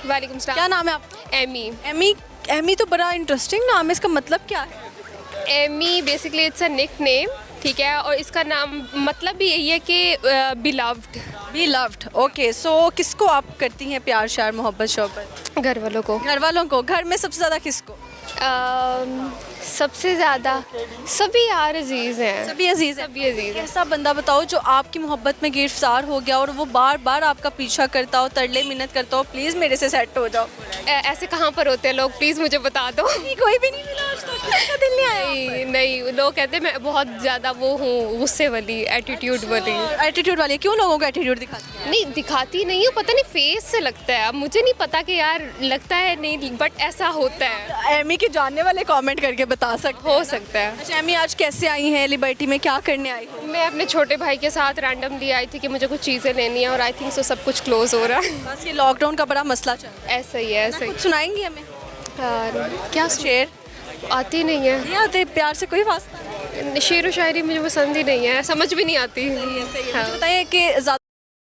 वालेकुम सलाम। क्या नाम है आपका? एमी। एमी। एमी तो बड़ा इंटरेस्टिंग नाम है, इसका मतलब क्या है? Amy basically it's a nickname, ठीक है, और इसका नाम मतलब भी यही है कि बिलव्ड। Be loved. ओके, सो किसको आप करती हैं प्यार श्यार मोहब्बत शोहब्बत? घर वालों को। घर वालों को। घर में सबसे ज़्यादा किसको? सबसे ज़्यादा सभी यार अजीज़ हैं। सभी अजीज़ हैं। सभी अजीज़ हैं। ऐसा बंदा बताओ जो आपकी मोहब्बत में गिरफ्तार हो गया और वो बार बार आपका पीछा करता हो, तरले मिन्नत करता हो, प्लीज़ मेरे से सेट हो जाओ। ऐसे कहाँ पर होते हैं लोग, प्लीज़ मुझे बता दो। कोई भी नहीं मिला आज तक, किसी का दिल नहीं आया? नहीं नहीं, लोग कहते हैं मैं बहुत ज़्यादा वो हूँ, गुस्से वाली, एटीट्यूड वाली। एटीट्यूड वाली है। क्यों लोगों को एटीट्यूड दिखाती है? नहीं दिखाती नहीं हूँ, पता नहीं फेस से लगता है। अब मुझे नहीं पता कि यार लगता है नहीं, बट ऐसा होता है। एमी के जानने वाले कमेंट करके बता सकते हैं। हो सकता है। अच्छा एमी, आज कैसे आई हैं लिबर्टी में, क्या करने आई हो? मैं अपने छोटे भाई के साथ रैंडमली आई थी कि मुझे कुछ चीज़ें लेनी है, और आई थिंक सो सब कुछ क्लोज हो रहा है। बस ये लॉकडाउन का बड़ा मसला चल रहा ऐसा ही है, ऐसा है। ही। कुछ सुनाएंगी हमें? और क्या शेर आती नहीं है। नहीं आते? प्यार से कोई वास्ता नहीं? शेर व शायरी मुझे पसंद ही नहीं है, समझ भी नहीं आती। मुझे बताइए कि ज़्यादा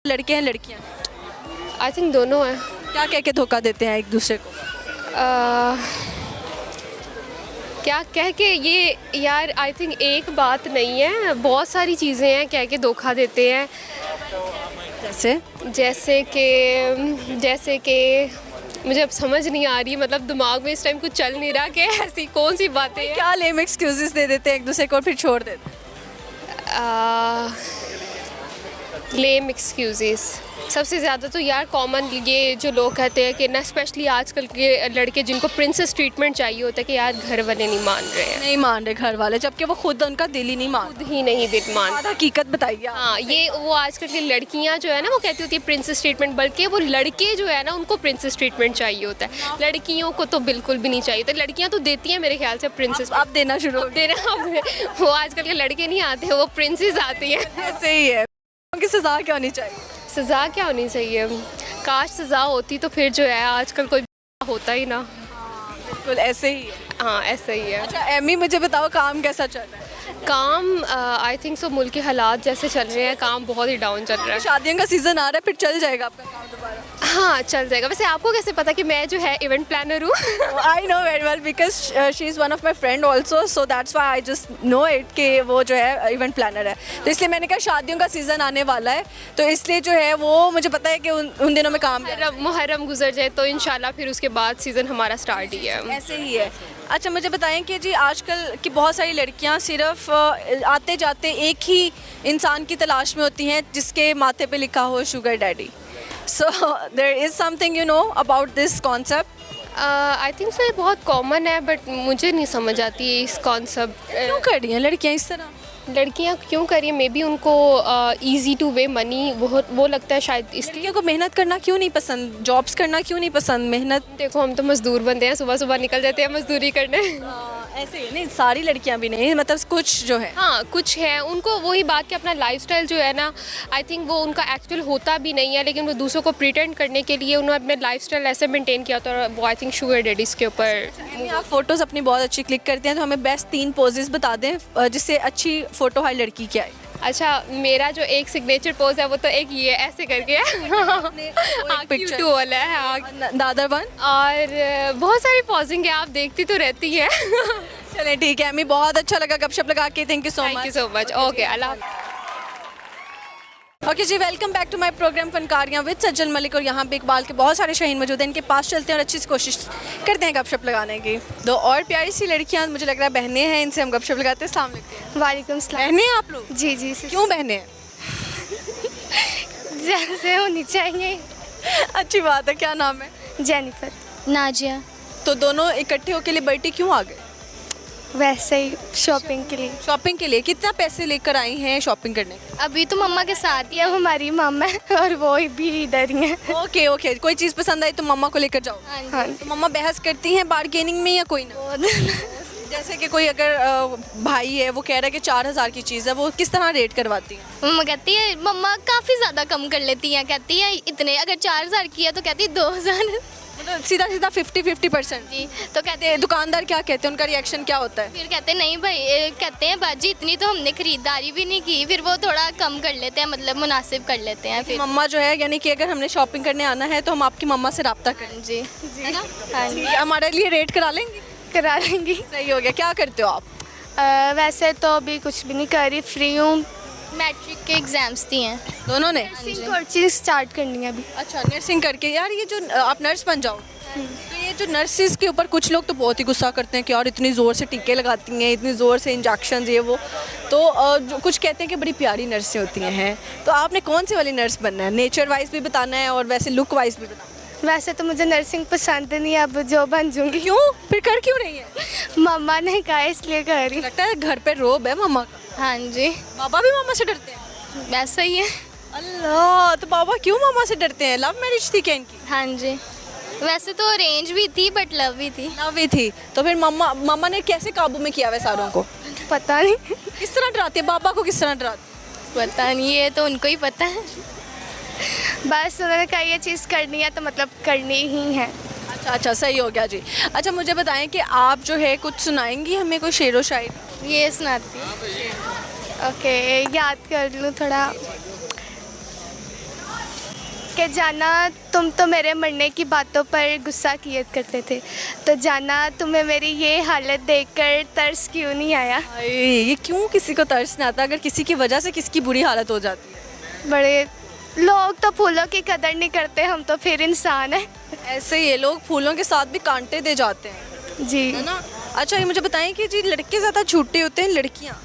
लड़के हैं लड़कियां? आई थिंक दोनों है। क्या कह के धोखा देते हैं एक दूसरे को? क्या कह के ये यार, आई थिंक एक बात नहीं है, बहुत सारी चीज़ें हैं कह के धोखा देते हैं। जैसे? जैसे कि मुझे अब समझ नहीं आ रही, मतलब दिमाग में इस टाइम कुछ चल नहीं रहा कि ऐसी कौन सी बातें हैं। क्या लेम एक्सक्यूजेस दे देते हैं एक दूसरे को और फिर छोड़ देते हैं? लेम एक्सक्यूजेस सबसे ज़्यादा तो यार कॉमन ये जो लोग कहते हैं कि ना, स्पेशली आजकल के लड़के जिनको प्रिंसेस ट्रीटमेंट चाहिए होता है कि यार घर वाले नहीं मान रहे हैं, नहीं मान रहे घर वाले, जबकि वो खुद उनका दिल ही नहीं मान खुद ही नहीं दिल मान। हकीकत बताइए आप। हाँ, ये वो आजकल की लड़कियां जो है ना, वो कहती होती है प्रिंसेस ट्रीटमेंट, बल्कि वो लड़के जो है ना उनको प्रिंसेस ट्रीटमेंट चाहिए होता है। लड़कियों को तो बिल्कुल भी नहीं चाहिए होता। लड़कियां तो देती हैं मेरे ख्याल से प्रिंसेस। आप देना शुरू हो गए। वो आजकल के लड़के नहीं आते, वो प्रिंसेस आती हैं। ऐसे ही है। उनकी सजा क्या होनी चाहिए? सज़ा क्या होनी चाहिए? काश सज़ा होती तो फिर जो है आजकल कोई होता ही ना। बिल्कुल ऐसे ही है। हाँ, ऐसा ही है। अच्छा एमी, मुझे बताओ काम कैसा चल रहा है? काम आई थिंक सो मुल्क के हालात जैसे चल रहे हैं, काम बहुत ही डाउन चल रहा है। शादियों का सीजन आ रहा है, फिर चल जाएगा आपका काम दोबारा? हाँ, चल जाएगा। वैसे आपको कैसे पता कि मैं जो है इवेंट प्लानर हूँ? I know very well because she is one of my friend also, so that's why I just know it कि वो जो है इवेंट प्लानर है। तो इसलिए मैंने कहा शादियों का सीज़न आने वाला है, तो इसलिए जो है वो मुझे पता है कि उन दिनों में काम मुहर्रम गुजर जाए तो इंशाल्लाह फिर उसके बाद सीज़न हमारा स्टार्ट ही है। ऐसे ही है। अच्छा मुझे बताएं कि जी आजकल की बहुत सारी लड़कियां सिर्फ आते जाते एक ही इंसान की तलाश में होती हैं जिसके माथे पे लिखा हो sugar daddy. So there is something you know about this concept? I think so ये बहुत कॉमन है, बट मुझे नहीं समझ आती है इस कॉन्सेप्ट। क्यों कर रही हैं लड़कियां इस तरह? लड़कियां क्यों करिए, मे बी उनको इजी टू वे मनी वो लगता है शायद इसलिए। लड़कियों को मेहनत करना क्यों नहीं पसंद? जॉब्स करना क्यों नहीं पसंद? मेहनत देखो, हम तो मजदूर बंदे हैं, सुबह सुबह निकल जाते हैं मजदूरी करने। ऐसे ही नहीं, सारी लड़कियां भी नहीं, मतलब कुछ जो है। हाँ, कुछ है उनको वही बात कि अपना लाइफस्टाइल जो है ना, आई थिंक वो उनका एक्चुअल होता भी नहीं है, लेकिन वो दूसरों को प्रिटेंड करने के लिए उन्होंने अपने लाइफस्टाइल ऐसे मेंटेन किया होता है, वो आई थिंक शुगर डैडीज़ के ऊपर। आप फोटोज़ अपनी बहुत अच्छी क्लिक करते हैं, तो हमें बेस्ट 3 पोजेस बता दें जिससे अच्छी फोटो हर लड़की की आए। अच्छा, मेरा जो एक सिग्नेचर पोज है वो तो एक ये ऐसे करके है, पिक्चर वाला है। हाँ। दादर वन। और बहुत सारी पॉजिंग है, आप देखती तो रहती है। चले ठीक है, हमें बहुत अच्छा लगा गपशप लगा के। Thank you so thank you much. So much. Okay, Allah. Okay जी, welcome back to my program फनकारियाँ विद सज्जल मलिक। और यहाँ पे इकबाल के बहुत सारे शहीन मौजूद हैं, इनके पास चलते हैं और अच्छी सी कोशिश करते हैं गपशप लगाने की। दो और प्यारी सी लड़कियाँ, मुझे लग रहा है बहनें हैं, इनसे हम गपशप लगाते हैं। अस्सलाम वालेकुम। वालेकुम सलाम। बहनें हैं आप लोग? जी जी, क्यों बहनें हैं? जैसे होनी चाहिए। अच्छी बात है। क्या नाम है? जेनिफर। नाजिया। तो दोनों इकट्ठे होकर लिबर्टी क्यों आ गए? वैसे ही शॉपिंग के लिए। शॉपिंग के लिए? कितना पैसे लेकर आई हैं शॉपिंग करने? अभी तो मम्मा के साथ ही है, हमारी मम्मा है और वो भी इधर ही है। ओके ओके, कोई चीज़ पसंद आई तो मम्मा को लेकर जाओ। हाँ। तो मम्मा बहस करती हैं बार्गेनिंग में या कोई ना? जैसे कि कोई अगर भाई है वो कह रहा है कि 4000 की चीज़ है, वो किस तरह रेट करवाती हैं? मम्मा कहती है, मम्मा काफ़ी ज़्यादा कम कर लेती हैं, कहती है इतने, अगर 4000 की है तो कहती है 2000। मतलब सीधा सीधा 50-50%। जी तो कहते दुकानदार क्या कहते हैं, उनका रिएक्शन क्या होता है? फिर कहते हैं नहीं भाई कहते हैं बाजी इतनी तो हमने खरीदारी भी नहीं की, फिर वो थोड़ा कम कर लेते हैं, मतलब मुनासिब कर लेते हैं फिर। मम्मा जो है, यानी कि अगर हमने शॉपिंग करने आना है तो हम आपकी मम्मा से रब्ता करें, जी है ना? हाँ जी। हमारे लिए रेट करा लेंगे? करा लेंगी। सही हो गया। क्या करते हो आप? वैसे तो अभी कुछ भी नहीं कर रही, फ्री हूँ। मैट्रिक के एग्जाम्स दिए हैं दोनों ने? कोचिंग स्टार्ट करनी है अभी। अच्छा, नर्सिंग करके। यार ये जो आप नर्स बन जाओ, तो ये जो नर्सिस के ऊपर कुछ लोग तो बहुत ही गुस्सा करते हैं कि यार इतनी ज़ोर से टीके लगाती हैं, इतनी ज़ोर से इंजेक्शन ये वो, तो जो कुछ कहते हैं कि बड़ी प्यारी नर्सें होती हैं। तो आपने कौन सी वाली नर्स बनना है? नेचर वाइज भी बताना है और वैसे लुक वाइज भी बताना है। वैसे तो मुझे नर्सिंग पसंद नहीं है, अब जो बन जूंगी। क्यों? फिर कर क्यों रही है? मम्मा ने कहा इसलिए कर रही। लगता है घर पे रोब है मम्मा का। हाँ जी बाबा भी मम्मा से डरते हैं? वैसा ही है। अल्लाह, तो बाबा क्यों मम्मा से डरते हैं? लव मैरिज थी क्या इनकी? हाँ जी वैसे तो अरेंज भी थी बट लव भी थी। लव भी थी। तो फिर मम्मा ने कैसे काबू में किया हुआ सारों को? पता नहीं किस तरह डराती है? बाबा को किस तरह डराती पता नहीं, ये तो उनको ही पता है। बस उन्होंने कहा ये चीज़ करनी है तो मतलब करनी ही है। है? अच्छा अच्छा, सही हो गया जी। अच्छा, मुझे बताएं कि आप जो है कुछ सुनाएंगी हमें, कोई शेरो शायरी? ये सुनाती ओके, याद कर लूँ थोड़ा। कि जाना तुम तो मेरे मरने की बातों पर गुस्सा किया करते थे, तो जाना तुम्हें मेरी ये हालत देखकर तरस क्यों नहीं आया। ये क्यों किसी को तरस नहीं आता अगर किसी की वजह से किसकी बुरी हालत हो जाती है? बड़े लोग तो फूलों की कदर नहीं करते, हम तो फिर इंसान हैं। ऐसे ये लोग फूलों के साथ भी कांटे दे जाते हैं, जी है ना? अच्छा, ये मुझे बताएं कि जी लड़के ज़्यादा झूठे होते हैं लड़कियाँ?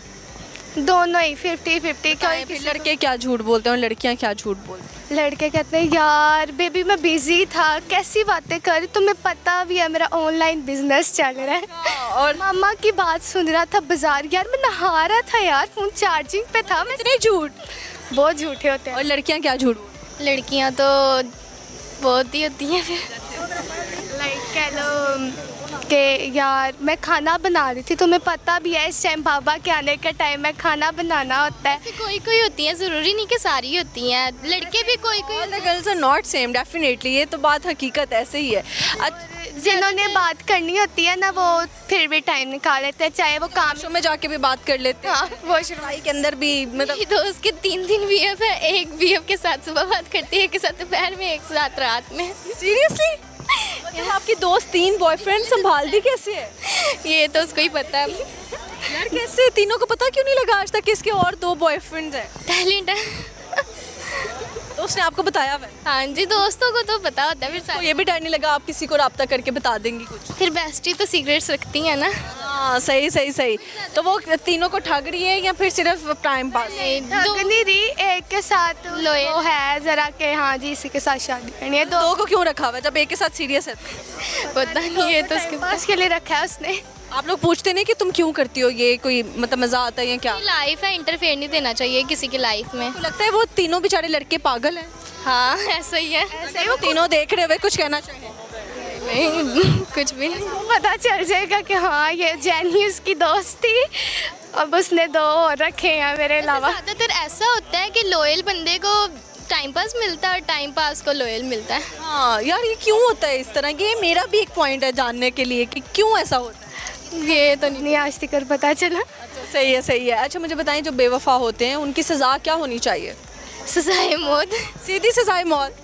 दोनों ही 50-50। बताएं फिर लड़के क्या झूठ बोलते हैं और लड़कियाँ क्या झूठ बोलती हैं? लड़के कहते हैं यार बेबी मैं बिजी था, कैसी बातें कर रही, तुम्हें पता भी है मेरा ऑनलाइन बिजनेस चल रहा है। और मामा की बात सुन रहा था बाजार, यार मैं नहा रहा था यार, फोन चार्जिंग पे था। मैं इतने झूठ। बहुत झूठे होते हैं। और लड़कियाँ क्या झूठ बोलती लड़कियां तो बहुत ही होती हैं फिर। लाइक कह लो कि यार मैं खाना बना रही थी, तुम्हें पता भी है इस टाइम बाबा के आने का टाइम है, खाना बनाना होता है। ऐसे कोई कोई होती हैं, ज़रूरी नहीं कि सारी होती हैं, लड़के भी कोई कोई। All the girls are not same, definitely, ये तो बात हकीकत ऐसे ही है। जिन्होंने बात करनी होती है ना वो फिर भी टाइम निकाल लेते हैं, चाहे वो काम शो में जाके भी बात कर लेते हैं। हाँ, वॉशरूम पढ़ाई के अंदर भी मतलब मेरी दोस्त के 3 बीएफ है, एक बीएफ के साथ सुबह बात करती है, एक के साथ दोपहर में, एक साथ रात में। सीरियसली? मतलब आपकी दोस्त 3 बॉयफ्रेंड संभालती कैसे है? ये तो उसको ही पता है। यार कैसे? तीनों को पता क्यों नहीं लगा आज तक किसके और 2 बॉयफ्रेंड्स हैं? टैलेंट है। तो उसने आपको बताया हुआ है? हाँ जी, दोस्तों को तो पता होता है। फिर तो सारे ये भी डर नहीं लगा आप किसी को राब्ता करके बता देंगी कुछ? फिर बेस्टी तो सीक्रेट्स रखती हैं ना। हाँ, सही सही सही। तो वो तीनों को ठग रही है या फिर सिर्फ टाइम पास? दो नहीं रही, एक के साथ Loyal। वो है जरा के हाँ जी इसी के साथ शादी करनी है, 2 को क्यों रखा हुआ है जब एक के साथ सीरियस है? पता नहीं, ये तो उसके पास के लिए रखा है उसने। आप लोग पूछते नहीं कि तुम क्यों करती हो ये, कोई मतलब मजा आता है या क्या? लाइफ है, इंटरफेयर नहीं देना चाहिए किसी की लाइफ में। तो लगता है वो तीनों बेचारे लड़के पागल हैं। हाँ ऐसा ही है। ऐसे वो तीनों देख रहे हुए कुछ कहना चाहिए? नहीं कुछ भी नहीं। पता चल जाएगा कि हाँ ये जैनी उसकी दोस्त थी, अब उसने 2 और रखे हैं मेरे अलावा। ज़्यादातर ऐसा होता है कि लॉयल बंदे को टाइम पास मिलता है और टाइम पास को लॉयल मिलता है। हाँ यार, ये क्यों होता है इस तरह? ये मेरा भी एक पॉइंट है जानने के लिए कि क्यों ऐसा होता है। ये तो नहीं। नहीं आज तक पता चला। अच्छा, सही है सही है। अच्छा, मुझे बताएं जो बेवफा होते हैं उनकी सज़ा क्या होनी चाहिए? सजाए मौत। सीधी सजाए मौत,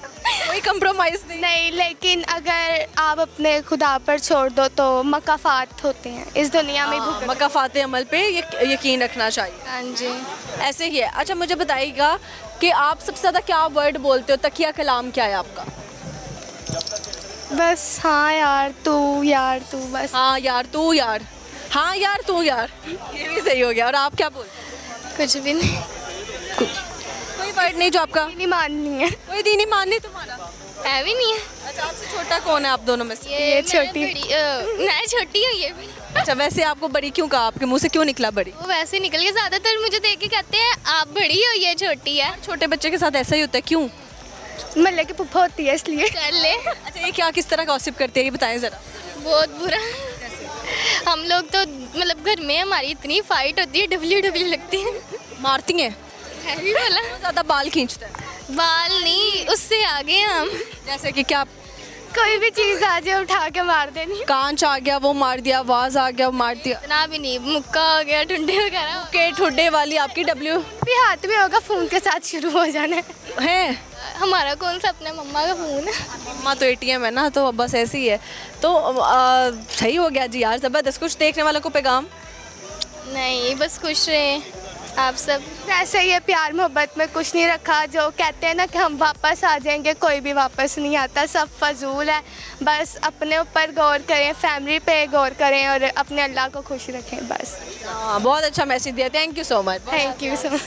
कोई कंप्रोमाइज़ नहीं? नहीं, लेकिन अगर आप अपने खुदा पर छोड़ दो तो मकाफात होते हैं इस दुनिया में। मकाफाते अमल पे यकीन रखना चाहिए। हाँ जी। ऐसे ही है। अच्छा, मुझे बताइएगा कि आप सबसे ज़्यादा क्या वर्ड बोलते हो? तकिया कलाम क्या है आपका? बस हाँ यार तू बस। हाँ यार तू यार, हाँ यार तू यार, ये भी सही हो गया। और आप क्या बोलते हो? कुछ भी नहीं। कोई वर्ड नहीं जो आपका? नहीं माननी है। कोई दीनी मान नहीं तुम्हारा? है भी नहीं है। अच्छा, आपसे छोटा कौन है आप दोनों में से? ये छोटी। मैं छोटी हूँ, ये भी। अच्छा, वैसे आपको बड़ी क्यों कहा? आपके मुंह से क्यों निकला बड़ी? वो वैसे ही निकल के, ज़्यादातर मुझे देख के कहते हैं आप बड़ी हो, ये छोटी है। छोटे बच्चे के साथ ऐसा ही होता है, क्यों? मल्ले की पुप्पा होती है इसलिए। कर ले। अच्छा, ये क्या किस तरह गॉसिप करते हैं ये बताएं ज़रा। बहुत बुरा। हम लोग तो मतलब घर में हमारी इतनी फाइट होती है, डब्ल्यू लगती है। मारती हैं? हैवी वाला। ज़्यादा बाल खींचते हैं? बाल नहीं, उससे आगे हम। जैसे कि क्या? कोई भी चीज़ आ जाए उठा के मार देनी। कांच आ गया वो मार दिया, वाज आ गया वो मार दिया। इतना भी नहीं, मुक्का हो गया, ठुंडे वगैरह हो के ठुड्डे वाली आपकी डब्ल्यू भी हाथ में होगा फ़ोन के साथ शुरू हो जाना है। है। गया। हमारा कौन सा अपने मम्मा का फ़ोन है। मम्मा तो एटीएम है ना, तो बस ऐसे ही है। तो सही हो गया जी यार, ज़बरदस्त। कुछ देखने वालों को पैगाम? नहीं, बस खुश रहें आप सब। वैसे ये प्यार मोहब्बत में कुछ नहीं रखा। जो कहते हैं ना कि हम वापस आ जाएंगे, कोई भी वापस नहीं आता, सब फजूल है। बस अपने ऊपर गौर करें, फैमिली पे गौर करें और अपने अल्लाह को खुश रखें बस। बहुत अच्छा मैसेज दिया, thank you so much. Thank you so much.